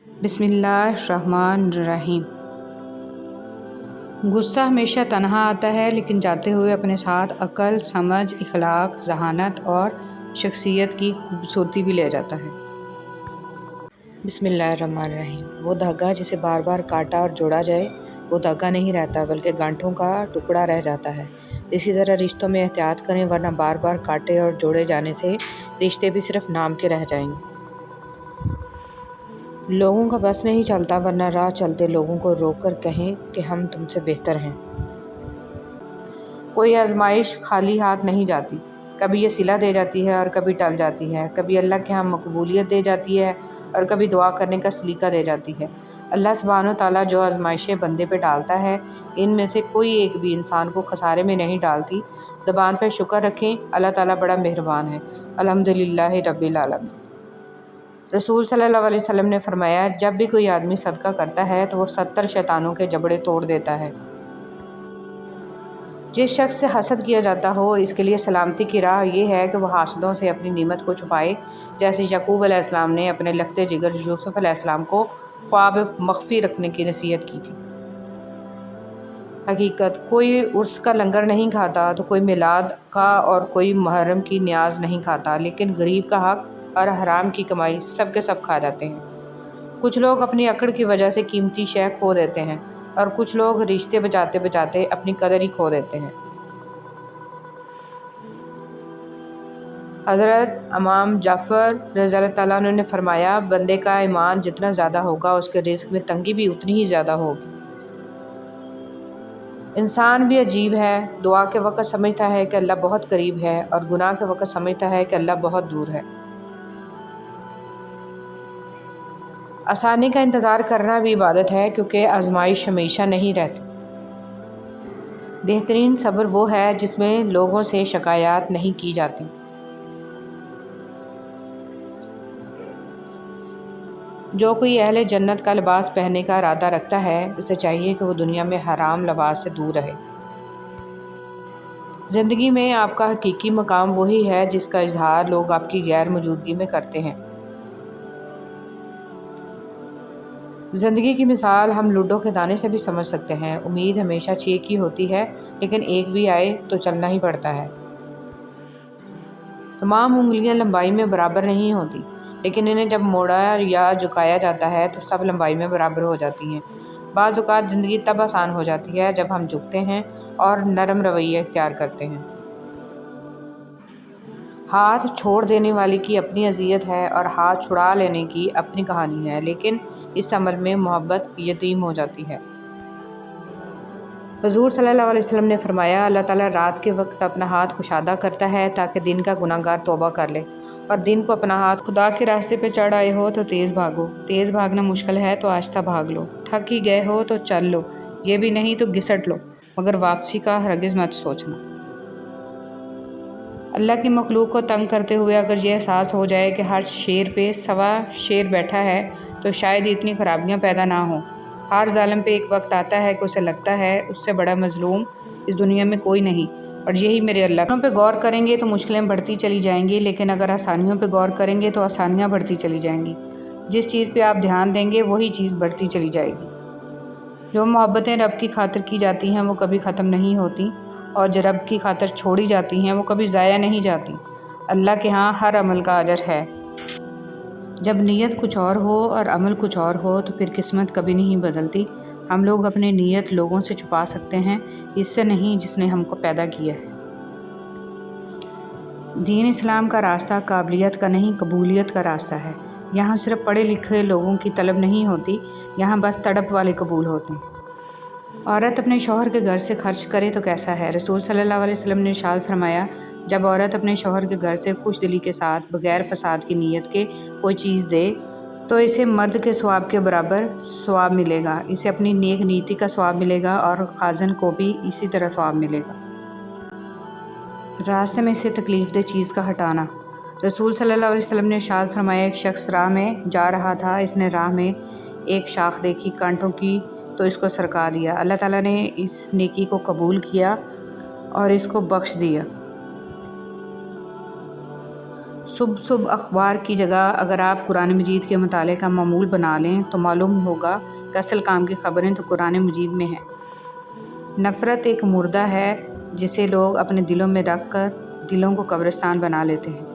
بسم اللہ الرحمن الرحیم۔ غصہ ہمیشہ تنہا آتا ہے لیکن جاتے ہوئے اپنے ساتھ عقل، سمجھ، اخلاق، ذہانت اور شخصیت کی خوبصورتی بھی لے جاتا ہے۔ بسم اللہ الرحمن الرحیم۔ وہ دھاگا جسے بار بار کاٹا اور جوڑا جائے وہ دھاگا نہیں رہتا بلکہ گانٹھوں کا ٹکڑا رہ جاتا ہے۔ اسی طرح رشتوں میں احتیاط کریں ورنہ بار بار کاٹے اور جوڑے جانے سے رشتے بھی صرف نام کے رہ جائیں گے۔ لوگوں کا بس نہیں چلتا ورنہ راہ چلتے لوگوں کو روک کر کہیں کہ ہم تم سے بہتر ہیں۔ کوئی آزمائش خالی ہاتھ نہیں جاتی، کبھی یہ صلہ دے جاتی ہے اور کبھی ٹل جاتی ہے، کبھی اللہ کے ہاں مقبولیت دے جاتی ہے اور کبھی دعا کرنے کا سلیقہ دے جاتی ہے۔ اللہ سبحانہ و تعالیٰ جو آزمائشیں بندے پہ ڈالتا ہے ان میں سے کوئی ایک بھی انسان کو خسارے میں نہیں ڈالتی۔ زبان پہ شکر رکھیں، اللہ تعالیٰ بڑا مہربان ہے۔ الحمدللہ رب العالمین۔ رسول صلی اللہ علیہ وسلم نے فرمایا، جب بھی کوئی آدمی صدقہ کرتا ہے تو وہ 70 شیطانوں کے جبڑے توڑ دیتا ہے۔ جس شخص سے حسد کیا جاتا ہو اس کے لیے سلامتی کی راہ یہ ہے کہ وہ حاسدوں سے اپنی نعمت کو چھپائے، جیسے یعقوب علیہ السلام نے اپنے لختے جگر یوسف علیہ السلام کو خواب مخفی رکھنے کی نصیحت کی تھی۔ حقیقت، کوئی عرس کا لنگر نہیں کھاتا تو کوئی میلاد کا اور کوئی محرم کی نیاز نہیں کھاتا، لیکن غریب کا حق اور حرام کی کمائی سب کے سب کھا جاتے ہیں۔ کچھ لوگ اپنی اکڑ کی وجہ سے قیمتی شے کھو دیتے ہیں اور کچھ لوگ رشتے بچاتے بچاتے اپنی قدر ہی کھو دیتے ہیں۔ حضرت امام جعفر رضی اللہ تعالیٰ عنہ نے فرمایا، بندے کا ایمان جتنا زیادہ ہوگا اس کے رزق میں تنگی بھی اتنی ہی زیادہ ہوگی۔ انسان بھی عجیب ہے، دعا کے وقت سمجھتا ہے کہ اللہ بہت قریب ہے اور گناہ کے وقت سمجھتا ہے کہ اللہ بہت دور ہے۔ آسانی کا انتظار کرنا بھی عبادت ہے کیونکہ آزمائش ہمیشہ نہیں رہتی۔ بہترین صبر وہ ہے جس میں لوگوں سے شکایات نہیں کی جاتی۔ جو کوئی اہل جنت کا لباس پہننے کا ارادہ رکھتا ہے اسے چاہیے کہ وہ دنیا میں حرام لباس سے دور رہے۔ زندگی میں آپ کا حقیقی مقام وہی ہے جس کا اظہار لوگ آپ کی غیر موجودگی میں کرتے ہیں۔ زندگی کی مثال ہم لوڈو کے دانے سے بھی سمجھ سکتے ہیں۔ امید ہمیشہ 6 کی ہوتی ہے لیکن ایک بھی آئے تو چلنا ہی پڑتا ہے۔ تمام انگلیاں لمبائی میں برابر نہیں ہوتی لیکن انہیں جب موڑا یا جھکایا جاتا ہے تو سب لمبائی میں برابر ہو جاتی ہیں۔ بعض اوقات زندگی تب آسان ہو جاتی ہے جب ہم جھکتے ہیں اور نرم رویہ اختیار کرتے ہیں۔ ہاتھ چھوڑ دینے والے کی اپنی اذیت ہے اور ہاتھ چھڑا لینے کی اپنی کہانی ہے، لیکن اس عمل میں محبت یتیم ہو جاتی ہے۔ حضور صلی اللہ علیہ وسلم نے فرمایا، اللہ تعالیٰ رات کے وقت اپنا ہاتھ کشادہ کرتا ہے تاکہ دن کا گناہ گار توبہ کر لے، اور دن کو اپنا ہاتھ خدا کے راستے پہ چڑھ آئے ہو تو تیز بھاگو، تیز بھاگنا مشکل ہے تو آہستہ بھاگ لو، تھک ہی گئے ہو تو چل لو، یہ بھی نہیں تو گھسٹ لو، مگر واپسی کا ہرگز مت سوچنا۔ اللہ کی مخلوق کو تنگ کرتے ہوئے اگر یہ احساس ہو جائے کہ ہر شیر پہ سوا شیر بیٹھا ہے تو شاید اتنی خرابیاں پیدا نہ ہوں۔ ہر ظالم پہ ایک وقت آتا ہے کہ اسے لگتا ہے اس سے بڑا مظلوم اس دنیا میں کوئی نہیں، اور یہی میرے اللہ پہ غور کریں گے تو مشکلیں بڑھتی چلی جائیں گی، لیکن اگر آسانیوں پہ غور کریں گے تو آسانیاں بڑھتی چلی جائیں گی۔ جس چیز پہ آپ دھیان دیں گے وہی چیز بڑھتی چلی جائے گی۔ جو محبتیں رب کی خاطر کی جاتی ہیں وہ کبھی ختم نہیں ہوتی، اور جو رب کی خاطر چھوڑی جاتی ہیں وہ کبھی ضائع نہیں جاتی۔ اللہ کے ہاں ہر عمل کا اجر ہے۔ جب نیت کچھ اور ہو اور عمل کچھ اور ہو تو پھر قسمت کبھی نہیں بدلتی۔ ہم لوگ اپنی نیت لوگوں سے چھپا سکتے ہیں، اس سے نہیں جس نے ہم کو پیدا کیا ہے۔ دین اسلام کا راستہ قابلیت کا نہیں قبولیت کا راستہ ہے۔ یہاں صرف پڑھے لکھے لوگوں کی طلب نہیں ہوتی، یہاں بس تڑپ والے قبول ہوتے ہیں۔ عورت اپنے شوہر کے گھر سے خرچ کرے تو کیسا ہے؟ رسول صلی اللہ علیہ وسلم نے ارشاد فرمایا، جب عورت اپنے شوہر کے گھر سے خوش دلی کے ساتھ بغیر فساد کی نیت کے کوئی چیز دے تو اسے مرد کے ثواب کے برابر ثواب ملے گا، اسے اپنی نیک نیتی کا ثواب ملے گا اور خازن کو بھی اسی طرح ثواب ملے گا۔ راستے میں سے تکلیف دہ چیز کا ہٹانا۔ رسول صلی اللہ علیہ وسلم نے ارشاد فرمایا، ایک شخص راہ میں جا رہا تھا، اس نے راہ میں ایک شاخ دیکھی کانٹوں کی تو اس کو سرکا دیا۔ اللہ تعالیٰ نے اس نیکی کو قبول کیا اور اس کو بخش دیا۔ صبح صبح اخبار کی جگہ اگر آپ قرآن مجید کے مطالعے کا معمول بنا لیں تو معلوم ہوگا کہ اصل کام کی خبریں تو قرآن مجید میں ہیں۔ نفرت ایک مردہ ہے جسے لوگ اپنے دلوں میں رکھ کر دلوں کو قبرستان بنا لیتے ہیں۔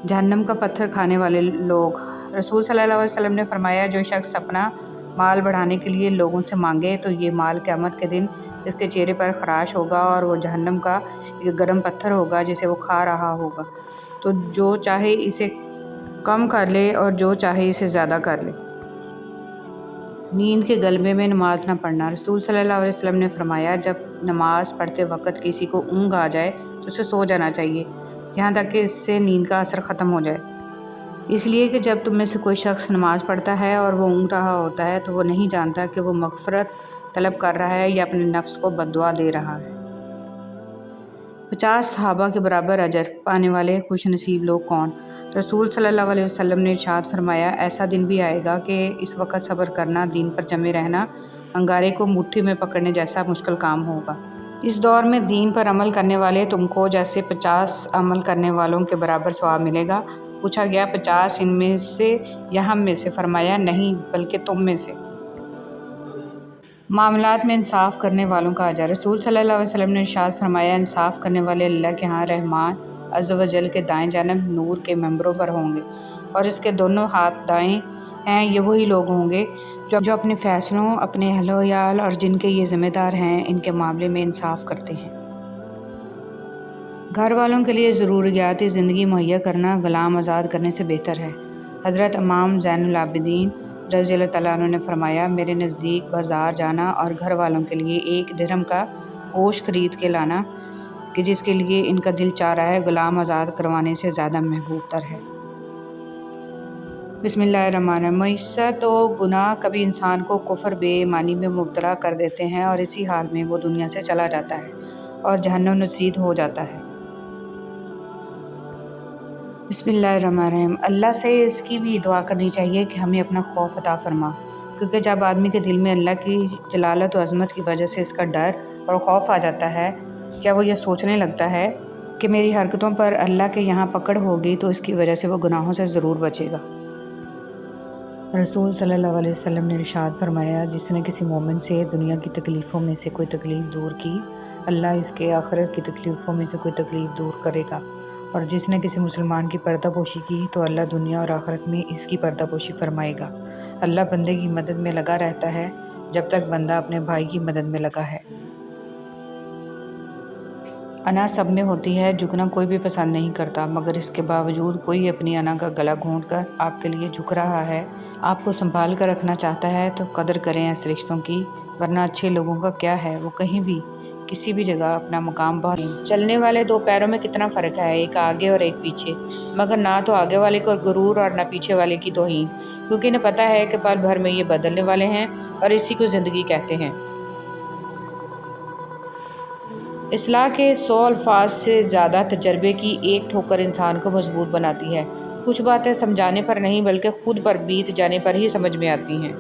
جہنم کا پتھر کھانے والے لوگ۔ رسول صلی اللہ علیہ وسلم نے فرمایا، جو شخص اپنا مال بڑھانے کے لیے لوگوں سے مانگے تو یہ مال قیامت کے دن اس کے چہرے پر خراش ہوگا اور وہ جہنم کا ایک گرم پتھر ہوگا جسے وہ کھا رہا ہوگا، تو جو چاہے اسے کم کر لے اور جو چاہے اسے زیادہ کر لے۔ نیند کے غلبے میں نماز نہ پڑھنا۔ رسول صلی اللہ علیہ وسلم نے فرمایا، جب نماز پڑھتے وقت کسی کو اونگ آ جائے تو اسے سو جانا چاہیے، یہاں تک کہ اس سے نیند کا اثر ختم ہو جائے۔ اس لیے کہ جب تم میں سے کوئی شخص نماز پڑھتا ہے اور وہ اونگ رہا ہوتا ہے تو وہ نہیں جانتا کہ وہ مغفرت طلب کر رہا ہے یا اپنے نفس کو بددعا دے رہا ہے۔ 50 صحابہ کے برابر اجر پانے والے خوش نصیب لوگ کون؟ رسول صلی اللہ علیہ وسلم نے ارشاد فرمایا، ایسا دن بھی آئے گا کہ اس وقت صبر کرنا، دین پر جمے رہنا، انگارے کو مٹھی میں پکڑنے جیسا مشکل کام ہوگا۔ اس دور میں دین پر عمل کرنے والے تم کو جیسے 50 عمل کرنے والوں کے برابر ثواب ملے گا۔ پوچھا گیا، 50 ان میں سے یا ہم میں سے؟ فرمایا، نہیں بلکہ تم میں سے۔ معاملات میں انصاف کرنے والوں کا اجر۔ رسول صلی اللہ علیہ وسلم نے ارشاد فرمایا، انصاف کرنے والے اللہ کے ہاں رحمان عز و جل کے دائیں جانب نور کے ممبروں پر ہوں گے، اور اس کے دونوں ہاتھ دائیں ہیں۔ یہ وہی لوگ ہوں گے جو اپنے فیصلوں، اپنے اہل و عیال اور جن کے یہ ذمہ دار ہیں ان کے معاملے میں انصاف کرتے ہیں۔ گھر والوں کے لیے ضروریات زندگی مہیا کرنا غلام آزاد کرنے سے بہتر ہے۔ حضرت امام زین العابدین رضی اللہ تعالیٰ عنہ نے فرمایا، میرے نزدیک بازار جانا اور گھر والوں کے لیے 1 درہم کا گوشت خرید کے لانا کہ جس کے لیے ان کا دل چاہ رہا ہے، غلام آزاد کروانے سے زیادہ محبوب تر ہے۔ بسم اللہ الرحمن الرحیم۔ معیشت و گناہ کبھی انسان کو کفر بے ایمانی میں مبتلا کر دیتے ہیں اور اسی حال میں وہ دنیا سے چلا جاتا ہے اور جہنم نصیب ہو جاتا ہے۔ بسم اللہ الرحمن الرحیم۔ اللہ سے اس کی بھی دعا کرنی چاہیے کہ ہمیں اپنا خوف عطا فرما، کیونکہ جب آدمی کے دل میں اللہ کی جلالت و عظمت کی وجہ سے اس کا ڈر اور خوف آ جاتا ہے، کیا وہ یہ سوچنے لگتا ہے کہ میری حرکتوں پر اللہ کے یہاں پکڑ ہوگی تو اس کی وجہ سے وہ گناہوں سے ضرور بچے گا۔ رسول صلی اللہ علیہ وسلم نے ارشاد فرمایا، جس نے کسی مومن سے دنیا کی تکلیفوں میں سے کوئی تکلیف دور کی، اللہ اس کے آخرت کی تکلیفوں میں سے کوئی تکلیف دور کرے گا، اور جس نے کسی مسلمان کی پردہ پوشی کی تو اللہ دنیا اور آخرت میں اس کی پردہ پوشی فرمائے گا۔ اللہ بندے کی مدد میں لگا رہتا ہے جب تک بندہ اپنے بھائی کی مدد میں لگا ہے۔ انا سب میں ہوتی ہے، جھکنا کوئی بھی پسند نہیں کرتا، مگر اس کے باوجود کوئی اپنی انا کا گلا گھونٹ کر آپ کے لیے جھک رہا ہے، آپ کو سنبھال کر رکھنا چاہتا ہے، تو قدر کریں اس رشتوں کی، ورنہ اچھے لوگوں کا کیا ہے، وہ کہیں بھی کسی بھی جگہ اپنا مقام بہت۔ چلنے والے 2 پیروں میں کتنا فرق ہے، ایک آگے اور ایک پیچھے، مگر نہ تو آگے والے کو غرور اور نہ پیچھے والے کی توہین، کیونکہ انہیں پتہ ہے کہ پل بھر میں یہ بدلنے والے ہیں اور اسی کو زندگی کہتے ہیں۔ اصلاح کے 100 الفاظ سے زیادہ تجربے کی ایک ٹھوکر انسان کو مضبوط بناتی ہے۔ کچھ باتیں سمجھانے پر نہیں بلکہ خود پر بیت جانے پر ہی سمجھ میں آتی ہیں۔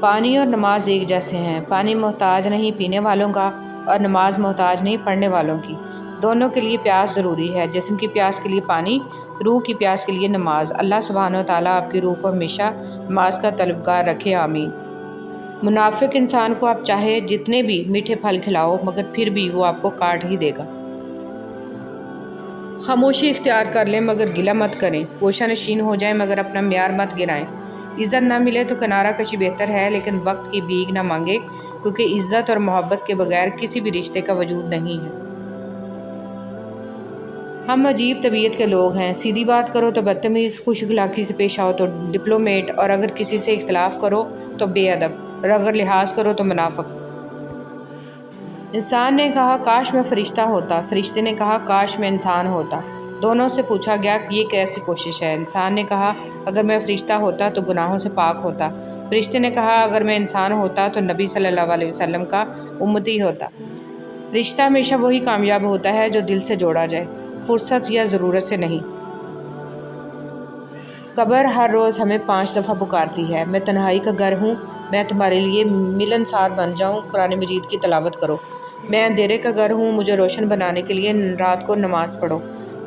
پانی اور نماز ایک جیسے ہیں۔ پانی محتاج نہیں پینے والوں کا اور نماز محتاج نہیں پڑھنے والوں کی۔ دونوں کے لیے پیاس ضروری ہے، جسم کی پیاس کے لیے پانی، روح کی پیاس کے لیے نماز۔ اللہ سبحانہ و تعالیٰ آپ کی روح کو ہمیشہ نماز کا طلبگار رکھے، آمین۔ منافق انسان کو آپ چاہے جتنے بھی میٹھے پھل کھلاؤ مگر پھر بھی وہ آپ کو کاٹ ہی دے گا۔ خاموشی اختیار کر لیں مگر گلہ مت کریں، گوشہ نشین ہو جائیں مگر اپنا معیار مت گرائیں۔ عزت نہ ملے تو کنارہ کشی بہتر ہے، لیکن وقت کی بھیک نہ مانگے، کیونکہ عزت اور محبت کے بغیر کسی بھی رشتے کا وجود نہیں ہے۔ ہم عجیب طبیعت کے لوگ ہیں، سیدھی بات کرو تو بدتمیز، خوش اخلاقی سے پیش آؤ تو ڈپلومیٹ، اور اگر کسی سے اختلاف کرو تو بے ادب، اور اگر لحاظ کرو تو منافق۔ انسان نے کہا کاش میں فرشتہ ہوتا، فرشتے نے کہا کاش میں انسان ہوتا۔ دونوں سے پوچھا گیا کہ یہ کیسی کوشش ہے؟ انسان نے کہا اگر میں فرشتہ ہوتا تو گناہوں سے پاک ہوتا۔ فرشتے نے کہا اگر میں انسان ہوتا تو نبی صلی اللہ علیہ وسلم کا امتی ہوتا۔ رشتہ ہمیشہ وہی کامیاب ہوتا ہے جو دل سے جوڑا جائے، فرصت یا ضرورت سے نہیں۔ قبر ہر روز ہمیں 5 دفعہ پکارتی ہے، میں تنہائی کا گھر ہوں، میں تمہارے لیے ملنسار بن جاؤں، قرآن مجید کی تلاوت کرو۔ میں اندھیرے کا گھر ہوں، مجھے روشن بنانے کے لیے رات کو نماز پڑھو۔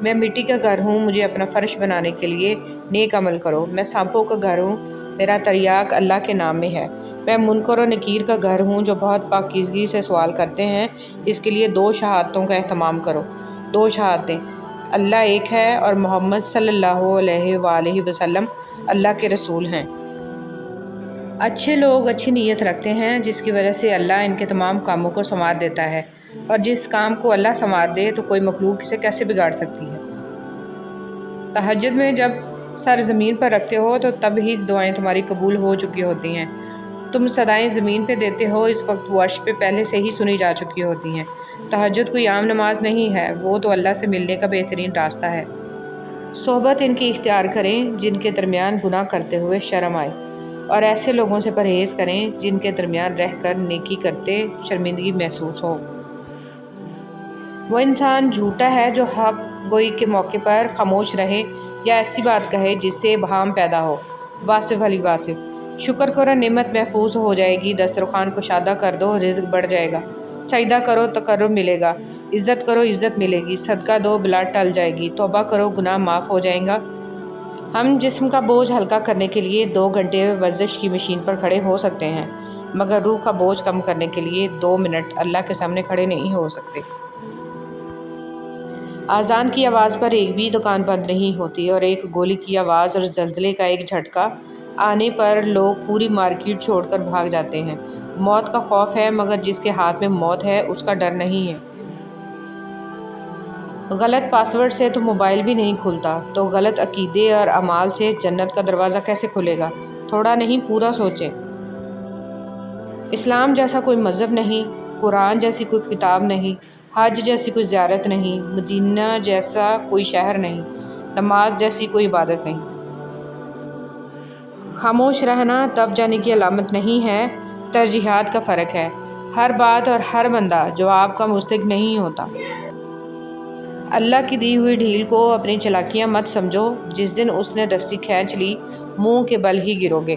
میں مٹی کا گھر ہوں، مجھے اپنا فرش بنانے کے لیے نیک عمل کرو۔ میں سانپوں کا گھر ہوں، میرا تریاق اللہ کے نام میں ہے۔ میں منکر و نکیر کا گھر ہوں، جو بہت پاکیزگی سے سوال کرتے ہیں، اس کے لیے 2 شہادتوں کا اہتمام کرو۔ 2 شہادتیں، اللہ ایک ہے اور محمد صلی اللہ علیہ وآلہ وسلم اللہ کے رسول ہیں۔ اچھے لوگ اچھی نیت رکھتے ہیں، جس کی وجہ سے اللہ ان کے تمام کاموں کو سنوار دیتا ہے، اور جس کام کو اللہ سنوار دے تو کوئی مخلوق اسے کیسے بگاڑ سکتی ہے۔ تہجد میں جب سر زمین پر رکھتے ہو تو تب ہی دعائیں تمہاری قبول ہو چکی ہوتی ہیں۔ تم صدائیں زمین پہ دیتے ہو، اس وقت وہ عرش پہ پہلے سے ہی سنی جا چکی ہوتی ہیں۔ تہجد کوئی عام نماز نہیں ہے، وہ تو اللہ سے ملنے کا بہترین راستہ ہے۔ صحبت ان کی اختیار کریں جن کے درمیان گناہ کرتے ہوئے شرم آئے، اور ایسے لوگوں سے پرہیز کریں جن کے درمیان رہ کر نیکی کرتے شرمندگی محسوس ہو۔ وہ انسان جھوٹا ہے جو حق گوئی کے موقع پر خاموش رہے یا ایسی بات کہے جس سے ابہام پیدا ہو۔ واصف علی واصف۔ شکر کرو نعمت محفوظ ہو جائے گی، دسترخوان کشادہ کر دو رزق بڑھ جائے گا، سجدہ کرو تقرب ملے گا، عزت کرو عزت ملے گی، صدقہ دو بلا ٹل جائے گی، توبہ کرو گناہ معاف ہو جائیں گا۔ ہم جسم کا بوجھ ہلکا کرنے کے لیے 2 گھنٹے ورزش کی مشین پر کھڑے ہو سکتے ہیں، مگر روح کا بوجھ کم کرنے کے لیے 2 منٹ اللہ کے سامنے کھڑے نہیں ہو سکتے۔ اذان کی آواز پر ایک بھی دکان بند نہیں ہوتی، اور ایک گولی کی آواز اور زلزلے کا ایک جھٹکا آنے پر لوگ پوری مارکیٹ چھوڑ کر بھاگ جاتے ہیں۔ موت کا خوف ہے، مگر جس کے ہاتھ میں موت ہے اس کا ڈر نہیں ہے۔ غلط پاسورڈ سے تو موبائل بھی نہیں کھلتا، تو غلط عقیدے اور اعمال سے جنت کا دروازہ کیسے کھلے گا؟ تھوڑا نہیں پورا سوچیں۔ اسلام جیسا کوئی مذہب نہیں، قرآن جیسی کوئی کتاب نہیں، حج جیسی کوئی زیارت نہیں، مدینہ جیسا کوئی شہر نہیں، نماز جیسی کوئی عبادت نہیں۔ خاموش رہنا تب جانے کی علامت نہیں ہے، ترجیحات کا فرق ہے۔ ہر بات اور ہر بندہ جواب کا مستحق نہیں ہوتا۔ اللہ کی دی ہوئی ڈھیل کو اپنی چالاکیاں مت سمجھو، جس دن اس نے رسی کھینچ لی منہ کے بل ہی گرو گے۔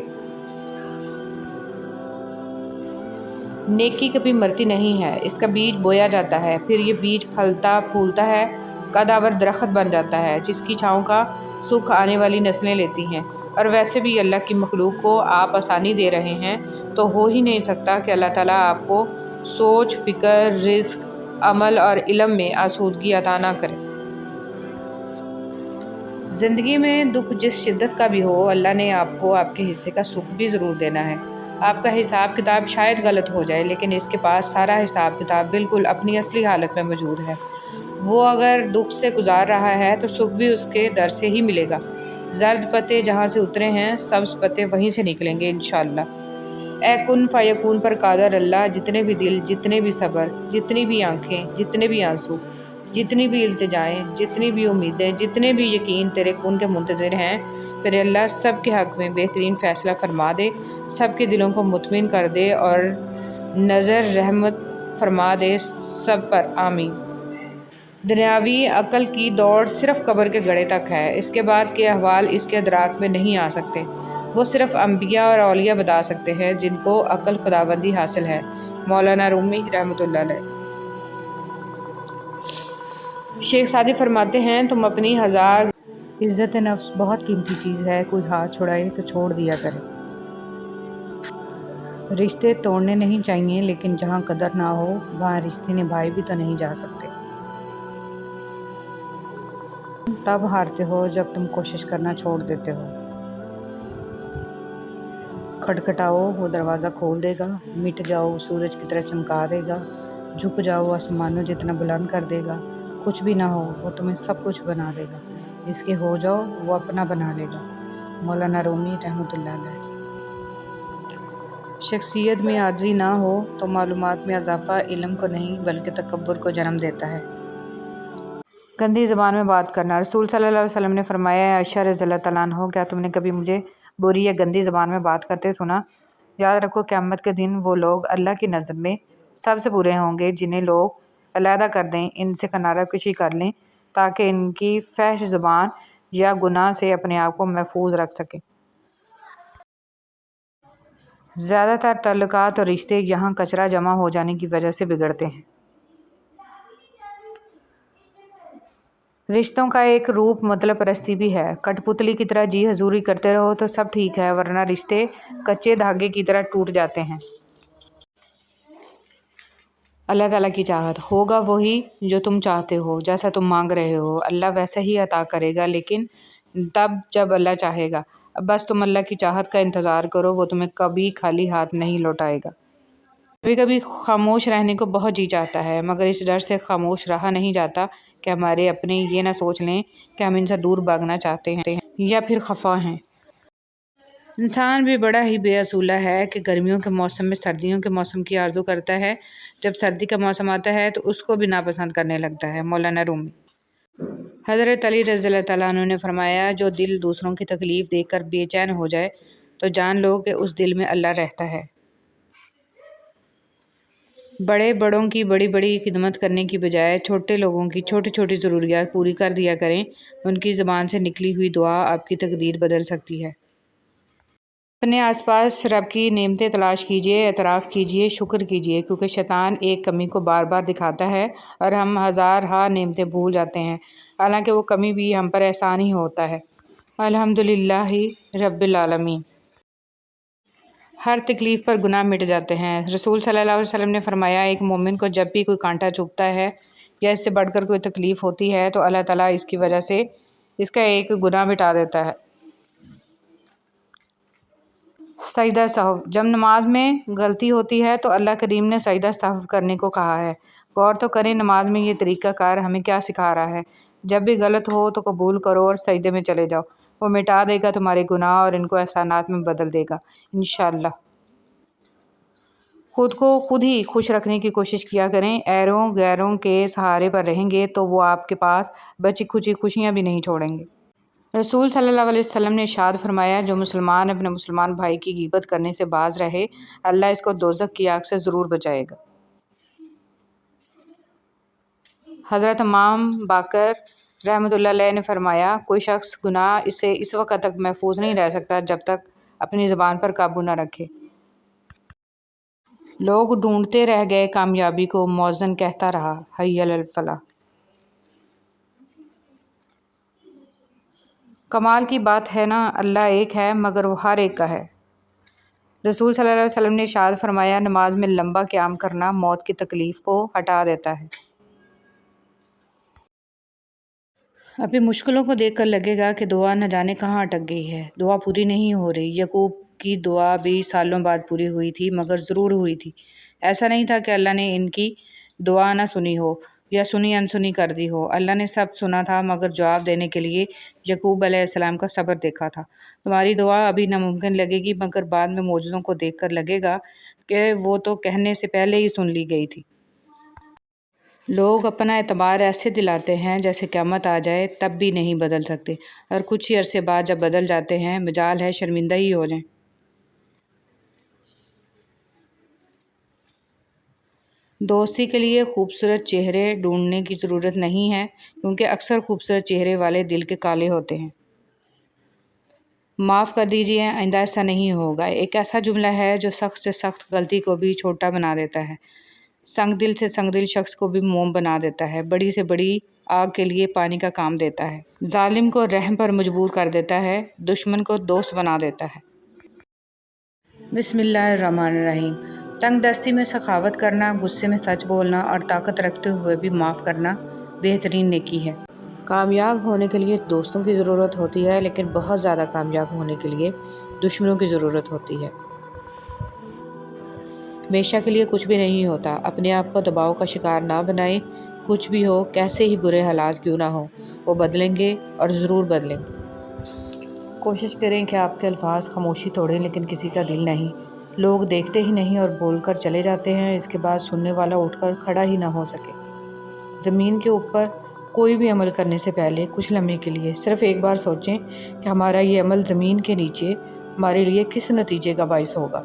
نیکی کبھی مرتی نہیں ہے، اس کا بیج بویا جاتا ہے، پھر یہ بیج پھلتا پھولتا ہے، قدآور درخت بن جاتا ہے، جس کی چھاؤں کا سکھ آنے والی نسلیں لیتی ہیں۔ اور ویسے بھی اللہ کی مخلوق کو آپ آسانی دے رہے ہیں، تو ہو ہی نہیں سکتا کہ اللہ تعالیٰ آپ کو سوچ، فکر، رزق، عمل اور علم میں آسودگی عطا نہ کرے۔ زندگی میں دکھ جس شدت کا بھی ہو، اللہ نے آپ کو آپ کے حصے کا سکھ بھی ضرور دینا ہے۔ آپ کا حساب کتاب شاید غلط ہو جائے، لیکن اس کے پاس سارا حساب کتاب بالکل اپنی اصلی حالت میں موجود ہے۔ وہ اگر دکھ سے گزار رہا ہے تو سکھ بھی اس کے در سے ہی ملے گا۔ زرد پتے جہاں سے اترے ہیں، سبز پتے وہیں سے نکلیں گے انشاءاللہ۔ اے کن فیکون پر قادر اللہ، جتنے بھی دل، جتنے بھی صبر، جتنی بھی آنکھیں، جتنے بھی آنسو، جتنی بھی التجائیں، جتنی بھی امیدیں، جتنے بھی یقین تیرے کن کے منتظر ہیں، پھر اللہ سب کے حق میں بہترین فیصلہ فرما دے، سب کے دلوں کو مطمئن کر دے اور نظر رحمت فرما دے سب پر، آمین۔ دنیاوی عقل کی دوڑ صرف قبر کے گڑھے تک ہے، اس کے بعد کے احوال اس کے ادراک میں نہیں آ سکتے۔ وہ صرف انبیاء اور اولیاء بتا سکتے ہیں جن کو عقل خداوندی حاصل ہے۔ مولانا رومی رحمۃ اللہ علیہ۔ شیخ سعدی فرماتے ہیں، تم اپنی ہزار عزت نفس بہت قیمتی چیز ہے، کوئی ہاتھ چھڑائے تو چھوڑ دیا کرے۔ رشتے توڑنے نہیں چاہیے، لیکن جہاں قدر نہ ہو وہاں رشتے نبھائے بھی تو نہیں جا سکتے۔ تب ہارتے ہو جب تم کوشش کرنا چھوڑ دیتے ہو۔ کھٹکھٹاؤ وہ دروازہ کھول دے گا، مٹ جاؤ سورج کی طرح چمکا دے گا، جھک جاؤ آسمانوں جتنا بلند کر دے گا، کچھ بھی نہ ہو وہ تمہیں سب کچھ بنا دے گا، اس کے ہو جاؤ وہ اپنا بنا لے گا۔ مولانا رومی رحمۃ اللہ علیہ۔ شخصیت میں عاجزی نہ ہو تو معلومات میں اضافہ علم کو نہیں بلکہ تکبر کو جنم دیتا ہے۔ گندی زبان میں بات کرنا۔ رسول صلی اللہ علیہ وسلم نے فرمایا، ہے عائشہ رضی اللہ تعالیٰ عنہ، کیا تم نے کبھی مجھے بری یا گندی زبان میں بات کرتے سنا؟ یاد رکھو قیامت کے دن وہ لوگ اللہ کی نظر میں سب سے برے ہوں گے جنہیں لوگ علیحدہ کر دیں، ان سے کنارہ کشی کر لیں تاکہ ان کی فحش زبان یا گناہ سے اپنے آپ کو محفوظ رکھ سکیں۔ زیادہ تر تعلقات اور رشتے یہاں کچرا جمع ہو جانے کی وجہ سے بگڑتے ہیں۔ رشتوں کا ایک روپ مطلب پرستی بھی ہے۔ کٹھ پتلی کی طرح جی حضوری کرتے رہو تو سب ٹھیک ہے، ورنہ رشتے کچے دھاگے کی طرح ٹوٹ جاتے ہیں۔ اللہ تعالیٰ کی چاہت ہوگا وہی جو تم چاہتے ہو، جیسا تم مانگ رہے ہو اللہ ویسا ہی عطا کرے گا، لیکن تب جب اللہ چاہے گا۔ اب بس تم اللہ کی چاہت کا انتظار کرو، وہ تمہیں کبھی خالی ہاتھ نہیں لوٹائے گا۔ کبھی کبھی خاموش رہنے کو بہت جی چاہتا ہے، مگر اس ڈر سے خاموش رہا نہیں جاتا کہ ہمارے اپنے یہ نہ سوچ لیں کہ ہم ان سے دور بھاگنا چاہتے ہیں یا پھر خفا ہیں۔ انسان بھی بڑا ہی بے اصولہ ہے کہ گرمیوں کے موسم میں سردیوں کے موسم کی آرزو کرتا ہے، جب سردی کا موسم آتا ہے تو اس کو بھی ناپسند کرنے لگتا ہے۔ مولانا رومی۔ حضرت علی رضی اللہ تعالیٰ عنہ نے فرمایا، جو دل دوسروں کی تکلیف دیکھ کر بے چین ہو جائے تو جان لو کہ اس دل میں اللہ رہتا ہے۔ بڑے بڑوں کی بڑی بڑی خدمت کرنے کی بجائے چھوٹے لوگوں کی چھوٹی چھوٹی ضروریات پوری کر دیا کریں، ان کی زبان سے نکلی ہوئی دعا آپ کی تقدیر بدل سکتی ہے۔ اپنے آس پاس رب کی نعمتیں تلاش کیجیے، اعتراف کیجیے، شکر کیجیے، کیونکہ شیطان ایک کمی کو بار بار دکھاتا ہے اور ہم ہزارہا نعمتیں بھول جاتے ہیں، حالانکہ وہ کمی بھی ہم پر احسان ہی ہوتا ہے۔ الحمدللہ رب العالمین۔ ہر تکلیف پر گناہ مٹ جاتے ہیں۔ رسول صلی اللہ علیہ وسلم نے فرمایا، ایک مومن کو جب بھی کوئی کانٹا چبھتا ہے یا اس سے بڑھ کر کوئی تکلیف ہوتی ہے تو اللہ تعالیٰ اس کی وجہ سے اس کا ایک گناہ مٹا دیتا ہے۔ سجدہ سہو۔ جب نماز میں غلطی ہوتی ہے تو اللہ کریم نے سجدہ سہو کرنے کو کہا ہے۔ غور تو کریں نماز میں یہ طریقہ کار ہمیں کیا سکھا رہا ہے۔ جب بھی غلط ہو تو قبول کرو اور سجدے میں چلے جاؤ، وہ مٹا دے گا تمہارے گناہ اور ان کو احسانات میں بدل دے گا انشاءاللہ۔ خود کو خود ہی خوش رکھنے کی کوشش کیا کریں، ایروں غیروں کے سہارے پر رہیں گے تو وہ آپ کے پاس بچی کھچی خوشیاں بھی نہیں چھوڑیں گے۔ رسول صلی اللہ علیہ وسلم نے ارشاد فرمایا، جو مسلمان اپنے مسلمان بھائی کی غیبت کرنے سے باز رہے، اللہ اس کو دوزخ کی آگ سے ضرور بچائے گا۔ حضرت امام باقر رحمۃ اللہ علیہ نے فرمایا، کوئی شخص گناہ سے اس وقت تک محفوظ نہیں رہ سکتا جب تک اپنی زبان پر قابو نہ رکھے۔ لوگ ڈھونڈتے رہ گئے کامیابی کو، مؤذن کہتا رہا حی علی الفلاح۔ کمال کی بات ہے نا، اللہ ایک ہے مگر وہ ہر ایک کا ہے۔ رسول صلی اللہ علیہ وسلم نے ارشاد فرمایا، نماز میں لمبا قیام کرنا موت کی تکلیف کو ہٹا دیتا ہے۔ ابھی مشکلوں کو دیکھ کر لگے گا کہ دعا نہ جانے کہاں اٹک گئی ہے، دعا پوری نہیں ہو رہی۔ یعقوب کی دعا بھی سالوں بعد پوری ہوئی تھی، مگر ضرور ہوئی تھی۔ ایسا نہیں تھا کہ اللہ نے ان کی دعا نہ سنی ہو یا سنی انسنی کر دی ہو، اللہ نے سب سنا تھا، مگر جواب دینے کے لیے یعقوب علیہ السلام کا صبر دیکھا تھا۔ تمہاری دعا ابھی ناممکن لگے گی، مگر بعد میں معجزوں کو دیکھ کر لگے گا کہ وہ تو کہنے سے پہلے ہی سن لی گئی تھی۔ لوگ اپنا اعتبار ایسے دلاتے ہیں جیسے قیامت آ جائے تب بھی نہیں بدل سکتے، اور کچھ ہی عرصے بعد جب بدل جاتے ہیں مجال ہے شرمندہ ہی ہو جائیں۔ دوستی کے لیے خوبصورت چہرے ڈھونڈنے کی ضرورت نہیں ہے، کیونکہ اکثر خوبصورت چہرے والے دل کے کالے ہوتے ہیں۔ معاف کر دیجیے، آئندہ ایسا نہیں ہوگا، ایک ایسا جملہ ہے جو سخت سے سخت غلطی کو بھی چھوٹا بنا دیتا ہے، سنگ دل سے سنگ دل شخص کو بھی موم بنا دیتا ہے، بڑی سے بڑی آگ کے لیے پانی کا کام دیتا ہے، ظالم کو رحم پر مجبور کر دیتا ہے، دشمن کو دوست بنا دیتا ہے۔ بسم اللہ الرحمن الرحیم۔ تنگ دستی میں سخاوت کرنا، غصے میں سچ بولنا اور طاقت رکھتے ہوئے بھی معاف کرنا بہترین نیکی ہے۔ کامیاب ہونے کے لیے دوستوں کی ضرورت ہوتی ہے، لیکن بہت زیادہ کامیاب ہونے کے لیے دشمنوں کی ضرورت ہوتی ہے۔ ہمیشہ کے لیے کچھ بھی نہیں ہوتا، اپنے آپ کو دباؤ کا شکار نہ بنائیں، کچھ بھی ہو، کیسے ہی برے حالات کیوں نہ ہوں، وہ بدلیں گے اور ضرور بدلیں گے۔ کوشش کریں کہ آپ کے الفاظ خاموشی توڑیں لیکن کسی کا دل نہیں۔ لوگ دیکھتے ہی نہیں اور بول کر چلے جاتے ہیں، اس کے بعد سننے والا اٹھ کر کھڑا ہی نہ ہو سکے۔ زمین کے اوپر کوئی بھی عمل کرنے سے پہلے کچھ لمحے کے لیے صرف ایک بار سوچیں کہ ہمارا یہ عمل زمین کے نیچے ہمارے لیے کس نتیجے کا باعث ہوگا۔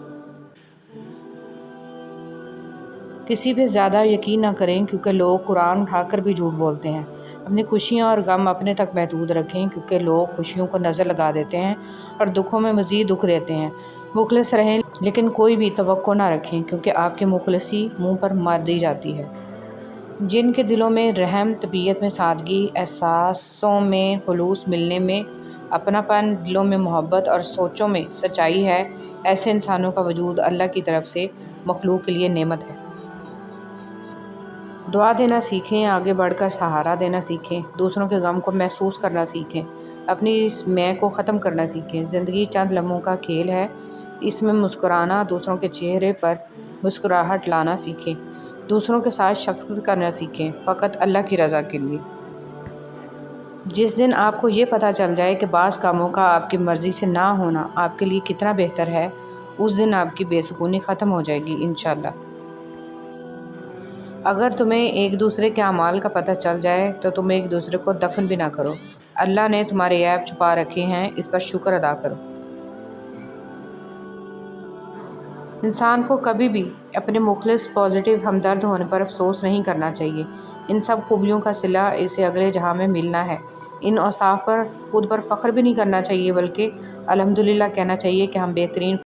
کسی پہ زیادہ یقین نہ کریں، کیونکہ لوگ قرآن اٹھا کر بھی جھوٹ بولتے ہیں۔ اپنی خوشیاں اور غم اپنے تک محدود رکھیں، کیونکہ لوگ خوشیوں کو نظر لگا دیتے ہیں اور دکھوں میں مزید دکھ دیتے ہیں۔ مخلص رہیں لیکن کوئی بھی توقع نہ رکھیں، کیونکہ آپ کی مخلصی منہ پر مار دی جاتی ہے۔ جن کے دلوں میں رحم، طبیعت میں سادگی، احساسوں میں خلوص، ملنے میں اپنا پن، دلوں میں محبت اور سوچوں میں سچائی ہے، ایسے انسانوں کا وجود اللہ کی طرف سے مخلوق کے لیے نعمت ہے۔ دعا دینا سیکھیں، آگے بڑھ کر سہارا دینا سیکھیں، دوسروں کے غم کو محسوس کرنا سیکھیں، اپنی اس میں کو ختم کرنا سیکھیں۔ زندگی چند لمحوں کا کھیل ہے، اس میں مسکرانا، دوسروں کے چہرے پر مسکراہٹ لانا سیکھیں، دوسروں کے ساتھ شفقت کرنا سیکھیں، فقط اللہ کی رضا کے لیے۔ جس دن آپ کو یہ پتہ چل جائے کہ بعض کاموں کا آپ کی مرضی سے نہ ہونا آپ کے لیے کتنا بہتر ہے، اس دن آپ کی بے سکونی ختم ہو جائے گی انشاءاللہ۔ اگر تمہیں ایک دوسرے کے اعمال کا پتہ چل جائے تو تم ایک دوسرے کو دفن بھی نہ کرو۔ اللہ نے تمہارے عیب چھپا رکھے ہیں، اس پر شکر ادا کرو۔ انسان کو کبھی بھی اپنے مخلص، پازیٹیو، ہمدرد ہونے پر افسوس نہیں کرنا چاہیے۔ ان سب خوبیوں کا صلہ اسے اگلے جہاں میں ملنا ہے۔ ان اوصاف پر خود پر فخر بھی نہیں کرنا چاہیے، بلکہ الحمدللہ کہنا چاہیے کہ ہم بہترین